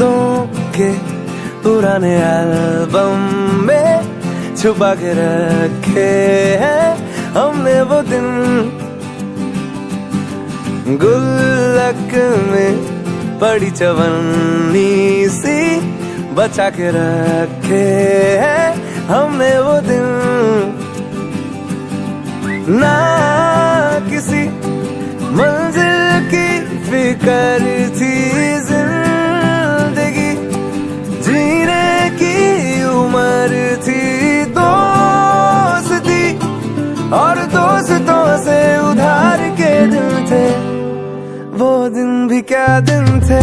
यादों के पुराने एल्बम में छुपा के रखे हैं हमने वो दिन, गुल्लक में पड़ी चवन्नी सी बचा के रखे हैं हमने वो दिन। ना किसी मंजिल की फिक्र थी, जिंदगी जीने की उम्र थी, दोस्ती और दोस्तों से उधार के दिन थे, वो दिन भी क्या दिन थे।